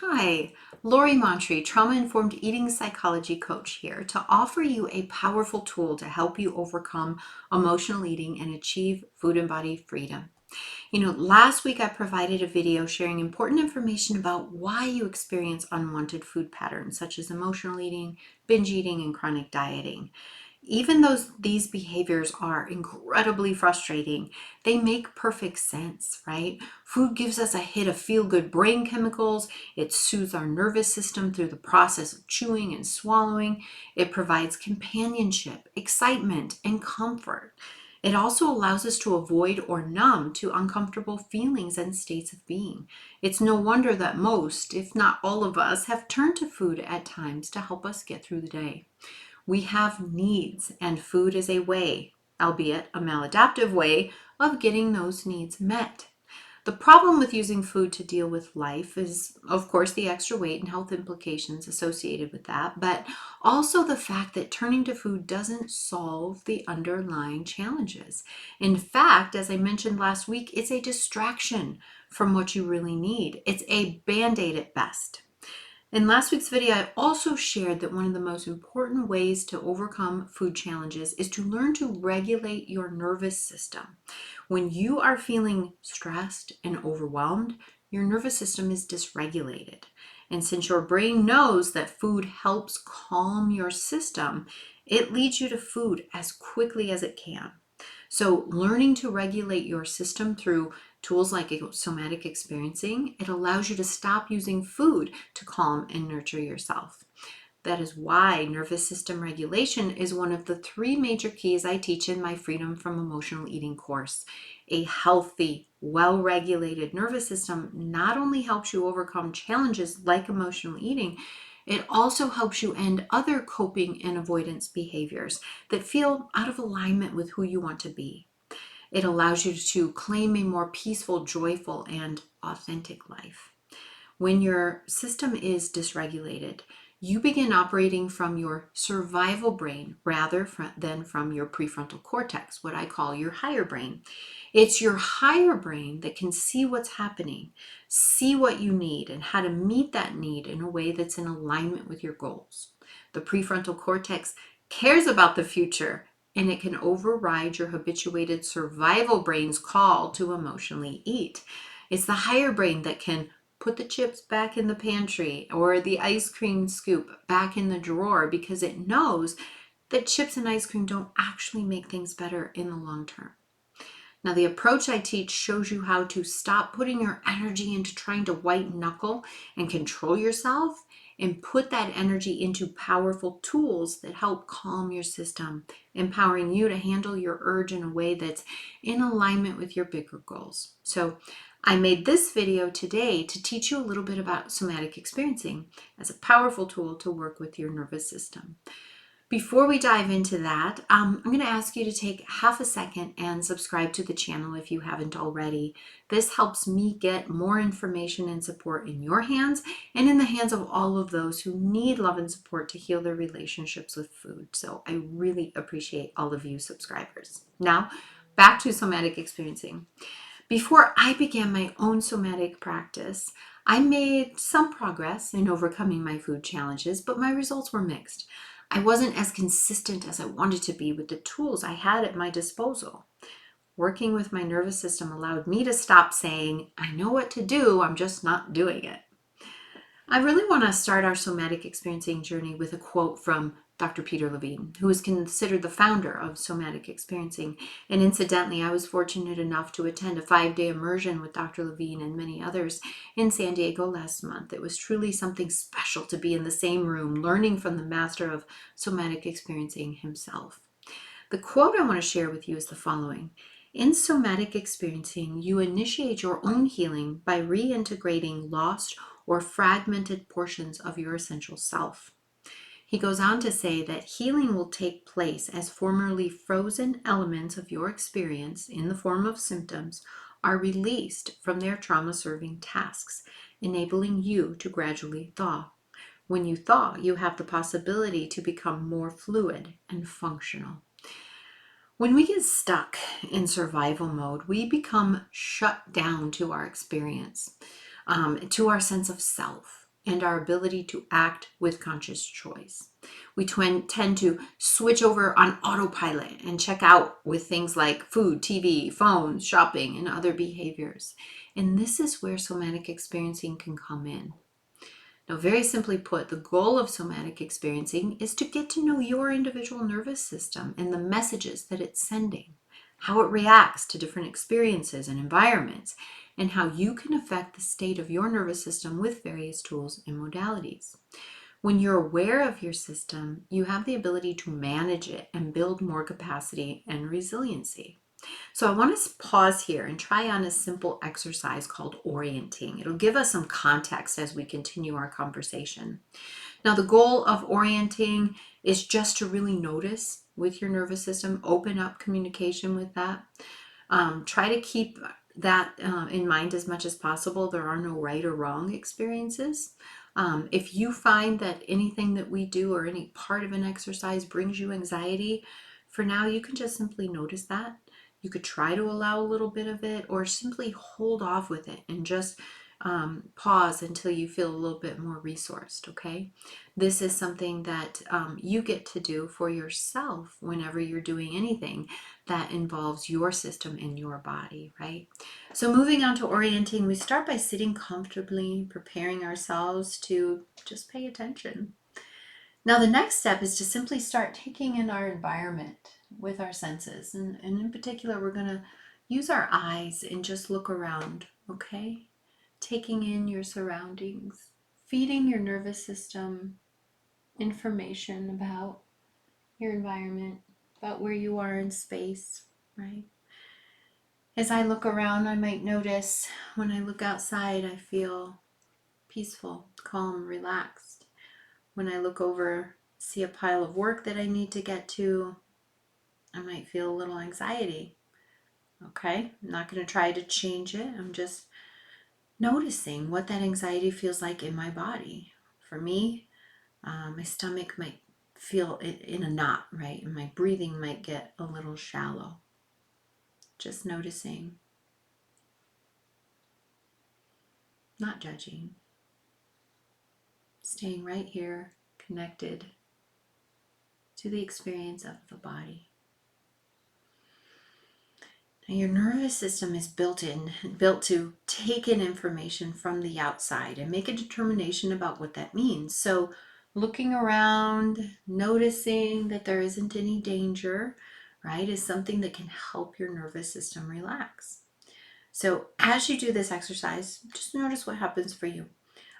Hi, Lori Montry, trauma-informed eating psychology coach here to offer you a powerful tool to help you overcome emotional eating and achieve food and body freedom. Last week I provided a video sharing important information about why you experience unwanted food patterns such as emotional eating, binge eating, and chronic dieting. Even though these behaviors are incredibly frustrating, they make perfect sense, right? Food gives us a hit of feel-good brain chemicals. It soothes our nervous system through the process of chewing and swallowing. It provides companionship, excitement, and comfort. It also allows us to avoid or numb to uncomfortable feelings and states of being. It's no wonder that most, if not all of us, have turned to food at times to help us get through the day. We have needs, and food is a way, albeit a maladaptive way, of getting those needs met. The problem with using food to deal with life is, of course, the extra weight and health implications associated with that, but also the fact that turning to food doesn't solve the underlying challenges. In fact, as I mentioned last week, it's a distraction from what you really need. It's a band-aid at best. In last week's video, I also shared that one of the most important ways to overcome food challenges is to learn to regulate your nervous system. When you are feeling stressed and overwhelmed, your nervous system is dysregulated. And since your brain knows that food helps calm your system, it leads you to food as quickly as it can. So learning to regulate your system through tools like somatic experiencing, it allows you to stop using food to calm and nurture yourself. That is why nervous system regulation is one of the three major keys I teach in my Freedom from Emotional Eating course. A healthy, well-regulated nervous system not only helps you overcome challenges like emotional eating, it also helps you end other coping and avoidance behaviors that feel out of alignment with who you want to be. It allows you to claim a more peaceful, joyful, and authentic life. When your system is dysregulated, you begin operating from your survival brain rather than from your prefrontal cortex, what I call your higher brain. It's your higher brain that can see what's happening, see what you need, and how to meet that need in a way that's in alignment with your goals. The prefrontal cortex cares about the future, and it can override your habituated survival brain's call to emotionally eat. It's the higher brain that can put the chips back in the pantry or the ice cream scoop back in the drawer because it knows that chips and ice cream don't actually make things better in the long term. Now, the approach I teach shows you how to stop putting your energy into trying to white knuckle and control yourself and put that energy into powerful tools that help calm your system, empowering you to handle your urge in a way that's in alignment with your bigger goals. So I made this video today to teach you a little bit about somatic experiencing as a powerful tool to work with your nervous system. Before we dive into that, I'm going to ask you to take half a second and subscribe to the channel if you haven't already. This helps me get more information and support in your hands and in the hands of all of those who need love and support to heal their relationships with food. So I really appreciate all of you subscribers. Now, back to somatic experiencing. Before I began my own somatic practice, I made some progress in overcoming my food challenges, but my results were mixed. I wasn't as consistent as I wanted to be with the tools I had at my disposal. Working with my nervous system allowed me to stop saying, I know what to do, I'm just not doing it. I really want to start our somatic experiencing journey with a quote from Dr. Peter Levine, who is considered the founder of somatic experiencing. And incidentally, I was fortunate enough to attend a 5-day immersion with Dr. Levine and many others in San Diego last month. It was truly something special to be in the same room, learning from the master of somatic experiencing himself. The quote I want to share with you is the following. In somatic experiencing, you initiate your own healing by reintegrating lost or fragmented portions of your essential self. He goes on to say that healing will take place as formerly frozen elements of your experience in the form of symptoms are released from their trauma-serving tasks, enabling you to gradually thaw. When you thaw, you have the possibility to become more fluid and functional. When we get stuck in survival mode, we become shut down to our experience, to our sense of self. and our ability to act with conscious choice. We tend to switch over on autopilot and check out with things like food, TV, phones, shopping, and other behaviors. And this is where somatic experiencing can come in. Now, very simply put, the goal of somatic experiencing is to get to know your individual nervous system and the messages that it's sending, how it reacts to different experiences and environments, and how you can affect the state of your nervous system with various tools and modalities. When you're aware of your system, you have the ability to manage it and build more capacity and resiliency. So I want to pause here and try on a simple exercise called orienting. It'll give us some context as we continue our conversation. Now, the goal of orienting is just to really notice with your nervous system, open up communication with that. Try to keep that in mind as much as possible. There are no right or wrong experiences. If you find that anything that we do or any part of an exercise brings you anxiety, for now you can just simply notice that. You could try to allow a little bit of it or simply hold off with it and just pause until you feel a little bit more resourced, okay? This is something that you get to do for yourself whenever you're doing anything that involves your system and your body, right? So moving on to orienting, we start by sitting comfortably, preparing ourselves to just pay attention. Now the next step is to simply start taking in our environment with our senses. And in particular, we're going to use our eyes and just look around, okay? Taking in your surroundings, feeding your nervous system information about your environment, about where you are in space, right? As I look around, I might notice when I look outside, I feel peaceful, calm, relaxed. When I look over, see a pile of work that I need to get to, I might feel a little anxiety. Okay, I'm not going to try to change it. I'm just noticing what that anxiety feels like in my body. For me, my stomach might feel it in a knot, right? And my breathing might get a little shallow. Just noticing, not judging, staying right here, connected to the experience of the body. Now, your nervous system is built to take in information from the outside and make a determination about what that means. So looking around, noticing that there isn't any danger, right, is something that can help your nervous system relax. So as you do this exercise, just notice what happens for you.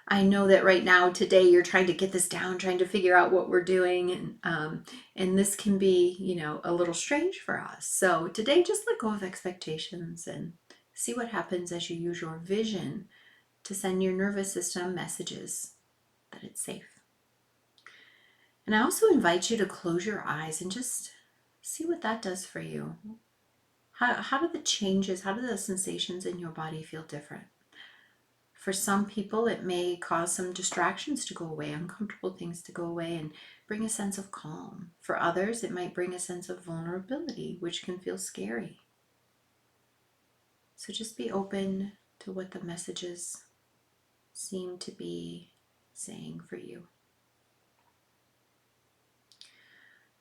I know that right now, today, you're trying to get this down, trying to figure out what we're doing, and this can be, a little strange for us. So today, just let go of expectations and see what happens as you use your vision to send your nervous system messages that it's safe. And I also invite you to close your eyes and just see what that does for you. How do the sensations in your body feel different? For some people, it may cause some distractions to go away, uncomfortable things to go away, and bring a sense of calm. For others, it might bring a sense of vulnerability, which can feel scary. So just be open to what the messages seem to be saying for you.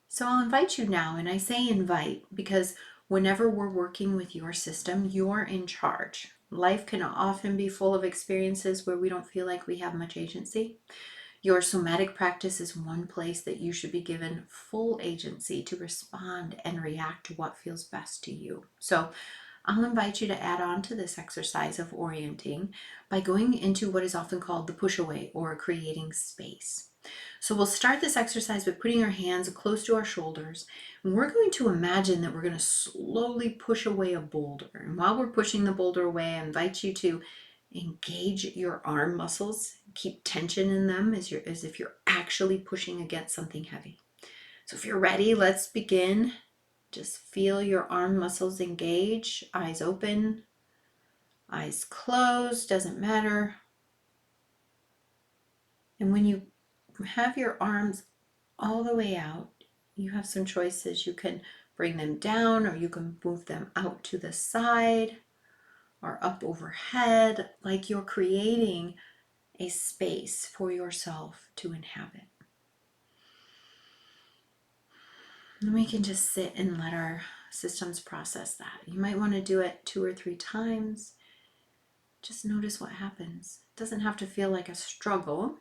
So I'll invite you now, and I say invite because whenever we're working with your system, you're in charge. Life can often be full of experiences where we don't feel like we have much agency. Your somatic practice is one place that you should be given full agency to respond and react to what feels best to you. So I'll invite you to add on to this exercise of orienting by going into what is often called the push away or creating space. So we'll start this exercise by putting our hands close to our shoulders, and we're going to imagine that we're going to slowly push away a boulder. And while we're pushing the boulder away, I invite you to engage your arm muscles, keep tension in them as if you're actually pushing against something heavy. So if you're ready, let's begin. Just feel your arm muscles engage, eyes open, eyes closed, doesn't matter. And when you have your arms all the way out, you have some choices. You can bring them down, or you can move them out to the side or up overhead, like you're creating a space for yourself to inhabit. And we can just sit and let our systems process that. You might want to do it 2 or 3 times. Just notice what happens. It doesn't have to feel like a struggle,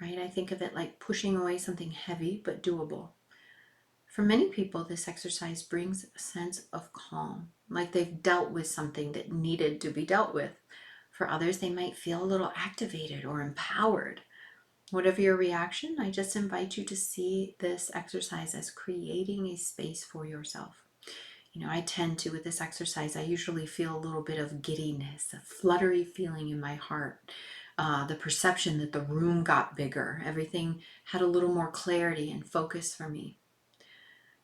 right? I think of it like pushing away something heavy but doable. For many people, this exercise brings a sense of calm, like they've dealt with something that needed to be dealt with. For others, they might feel a little activated or empowered. Whatever your reaction, I just invite you to see this exercise as creating a space for yourself. I tend to, with this exercise, I usually feel a little bit of giddiness, a fluttery feeling in my heart, the perception that the room got bigger. Everything had a little more clarity and focus for me.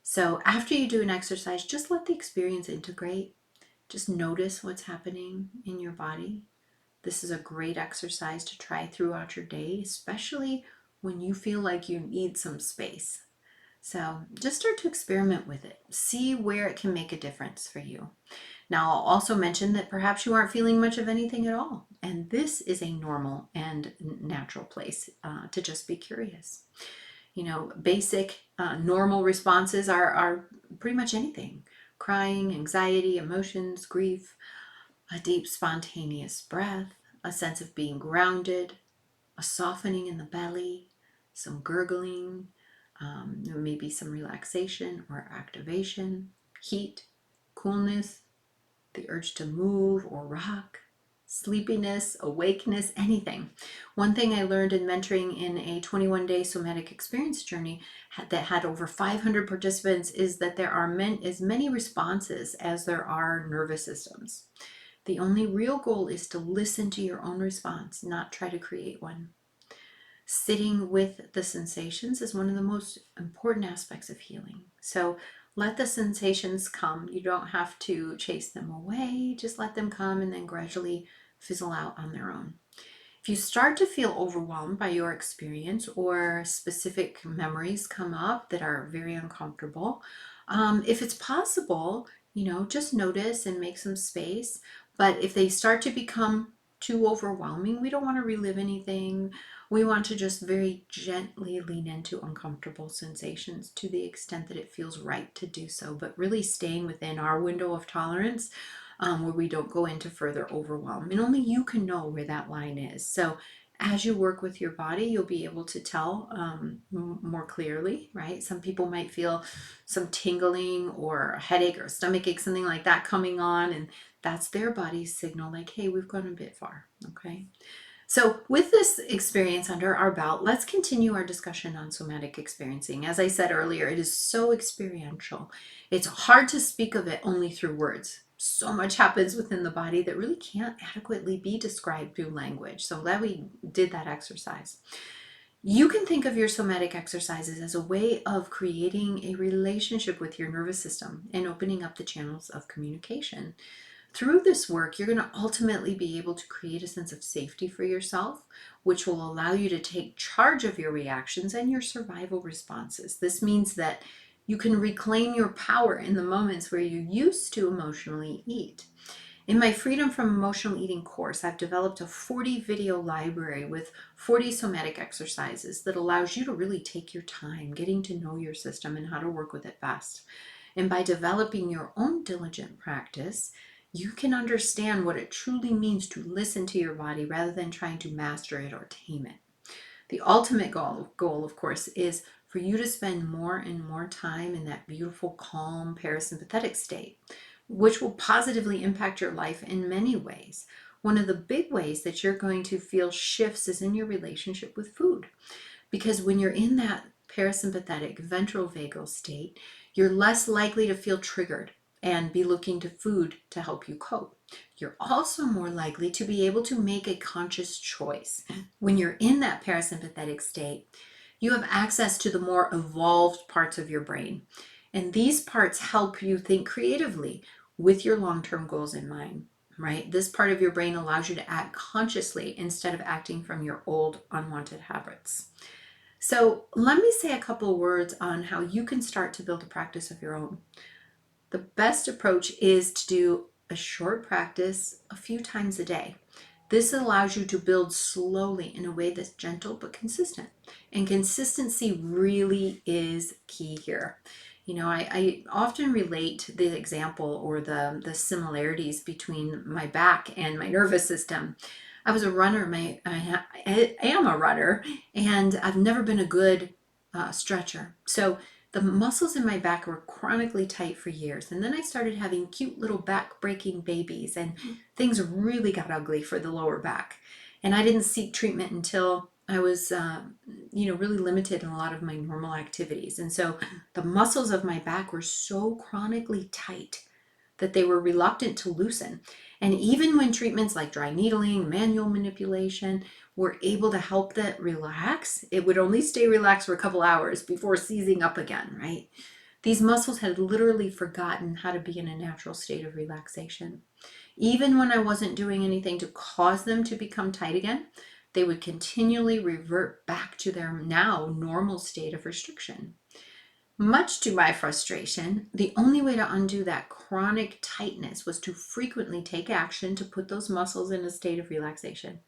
So after you do an exercise, just let the experience integrate. Just notice what's happening in your body. This is a great exercise to try throughout your day, especially when you feel like you need some space. So just start to experiment with it. See where it can make a difference for you. Now, I'll also mention that perhaps you aren't feeling much of anything at all. And this is a normal and natural place to just be curious. Basic normal responses are pretty much anything. Crying, anxiety, emotions, grief, a deep spontaneous breath, a sense of being grounded, a softening in the belly, some gurgling, maybe some relaxation or activation, heat, coolness, the urge to move or rock, sleepiness, awakeness, anything. One thing I learned in mentoring in a 21-day somatic experience journey that had over 500 participants is that there are as many responses as there are nervous systems. The only real goal is to listen to your own response, not try to create one. Sitting with the sensations is one of the most important aspects of healing. So let the sensations come. You don't have to chase them away. Just let them come and then gradually fizzle out on their own. If you start to feel overwhelmed by your experience or specific memories come up that are very uncomfortable, if it's possible, just notice and make some space. But if they start to become too overwhelming, we don't want to relive anything. We want to just very gently lean into uncomfortable sensations to the extent that it feels right to do so, but really staying within our window of tolerance where we don't go into further overwhelm. And only you can know where that line is. So as you work with your body, you'll be able to tell more clearly, right? Some people might feel some tingling or a headache or a stomach ache, something like that coming on, and that's their body's signal like, hey, we've gone a bit far, okay? So with this experience under our belt, let's continue our discussion on somatic experiencing. As I said earlier, it is so experiential. It's hard to speak of it only through words. So much happens within the body that really can't adequately be described through language. So glad we did that exercise. You can think of your somatic exercises as a way of creating a relationship with your nervous system and opening up the channels of communication. Through this work, you're going to ultimately be able to create a sense of safety for yourself, which will allow you to take charge of your reactions and your survival responses. This means that you can reclaim your power in the moments where you used to emotionally eat. In my Freedom from Emotional Eating course, I've developed a 40 video library with 40 somatic exercises that allows you to really take your time getting to know your system and how to work with it best. And by developing your own diligent practice, you can understand what it truly means to listen to your body rather than trying to master it or tame it. The ultimate goal, of course, is for you to spend more and more time in that beautiful, calm, parasympathetic state, which will positively impact your life in many ways. One of the big ways that you're going to feel shifts is in your relationship with food. Because when you're in that parasympathetic ventral vagal state, you're less likely to feel triggered and be looking to food to help you cope. You're also more likely to be able to make a conscious choice. When you're in that parasympathetic state, you have access to the more evolved parts of your brain. And these parts help you think creatively with your long-term goals in mind, right? This part of your brain allows you to act consciously instead of acting from your old unwanted habits. So let me say a couple of words on how you can start to build a practice of your own. The best approach is to do a short practice a few times a day. This allows you to build slowly in a way that's gentle but consistent. And consistency really is key here. I often relate the example or the similarities between my back and my nervous system. I was a runner. I am a runner, and I've never been a good stretcher. So the muscles in my back were chronically tight for years. And then I started having cute little back breaking babies, and things really got ugly for the lower back. And I didn't seek treatment until I was, really limited in a lot of my normal activities. And so the muscles of my back were so chronically tight that they were reluctant to loosen. And even when treatments like dry needling, manual manipulation were able to help that relax, it would only stay relaxed for a couple hours before seizing up again, right? These muscles had literally forgotten how to be in a natural state of relaxation. Even when I wasn't doing anything to cause them to become tight again, they would continually revert back to their now normal state of restriction. Much to my frustration, the only way to undo that chronic tightness was to frequently take action to put those muscles in a state of relaxation.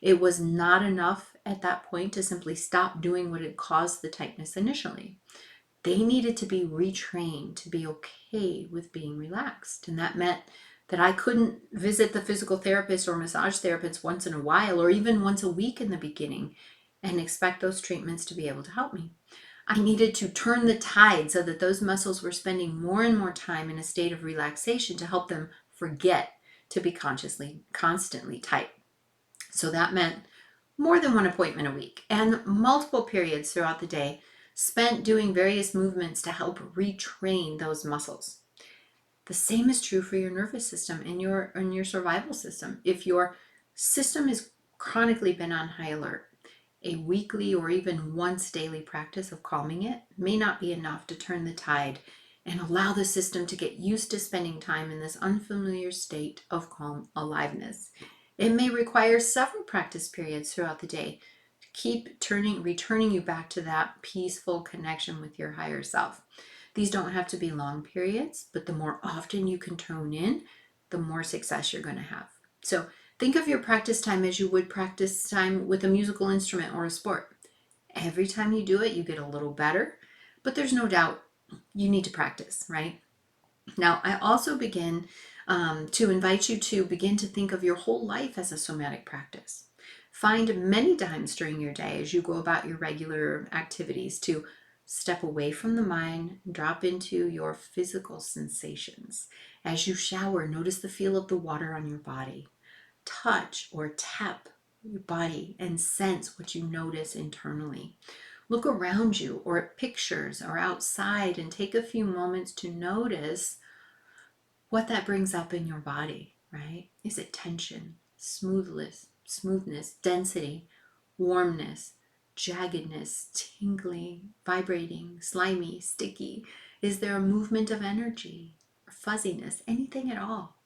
It was not enough at that point to simply stop doing what had caused the tightness initially. They needed to be retrained to be okay with being relaxed. And that meant that I couldn't visit the physical therapist or massage therapist once in a while or even once a week in the beginning and expect those treatments to be able to help me. I needed to turn the tide so that those muscles were spending more and more time in a state of relaxation to help them forget to be constantly tight. So that meant more than one appointment a week and multiple periods throughout the day spent doing various movements to help retrain those muscles. The same is true for your nervous system and your survival system. If your system is chronically been on high alert, a weekly or even once daily practice of calming it may not be enough to turn the tide and allow the system to get used to spending time in this unfamiliar state of calm aliveness. It may require several practice periods throughout the day to keep returning you back to that peaceful connection with your higher self. These don't have to be long periods, but the more often you can tune in, the more success you're going to have. So think of your practice time as you would practice time with a musical instrument or a sport. Every time you do it, you get a little better, but there's no doubt you need to practice, right? Now, I also begin to invite you to begin to think of your whole life as a somatic practice. Find many times during your day as you go about your regular activities to step away from the mind, drop into your physical sensations. As you shower, notice the feel of the water on your body. Touch or tap your body and sense what you notice internally. Look around you or at pictures or outside and take a few moments to notice what that brings up in your body, right? Is it tension, smoothness, density, warmness, jaggedness, tingling, vibrating, slimy, sticky? Is there a movement of energy or fuzziness, anything at all?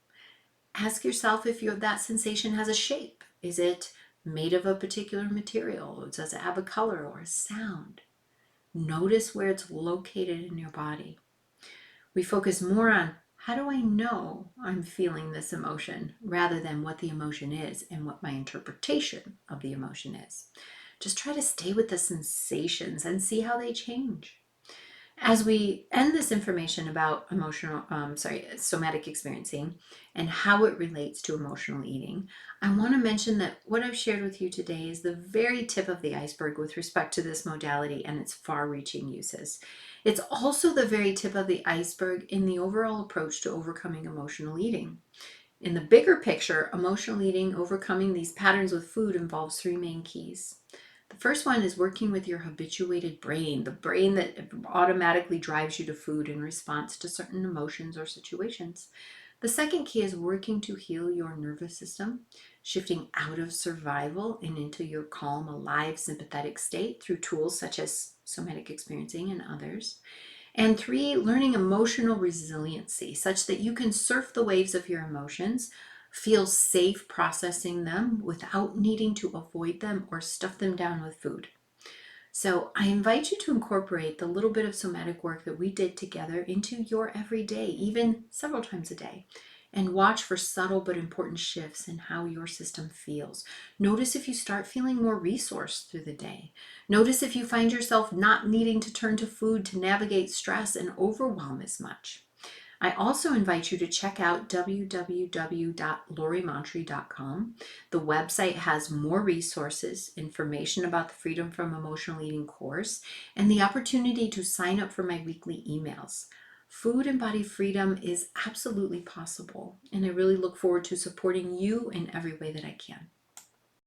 Ask yourself if that sensation has a shape. Is it made of a particular material? Does it have a color or a sound? Notice where it's located in your body. We focus more on how do I know I'm feeling this emotion rather than what the emotion is and what my interpretation of the emotion is. Just try to stay with the sensations and see how they change. As we end this information about somatic experiencing and how it relates to emotional eating, I want to mention that what I've shared with you today is the very tip of the iceberg with respect to this modality and its far-reaching uses. It's also the very tip of the iceberg in the overall approach to overcoming emotional eating. In the bigger picture, emotional eating, overcoming these patterns with food involves three main keys. The first one is working with your habituated brain, the brain that automatically drives you to food in response to certain emotions or situations. The second key is working to heal your nervous system, shifting out of survival and into your calm, alive, sympathetic state through tools such as somatic experiencing and others. And three, learning emotional resiliency such that you can surf the waves of your emotions, feel safe processing them without needing to avoid them or stuff them down with food. So I invite you to incorporate the little bit of somatic work that we did together into your everyday, even several times a day. and watch for subtle but important shifts in how your system feels. Notice if you start feeling more resourced through the day. Notice if you find yourself not needing to turn to food to navigate stress and overwhelm as much. I also invite you to check out www.lorimontree.com. The website has more resources, information about the Freedom from Emotional Eating course, and the opportunity to sign up for my weekly emails. Food and body freedom is absolutely possible, and I really look forward to supporting you in every way that I can.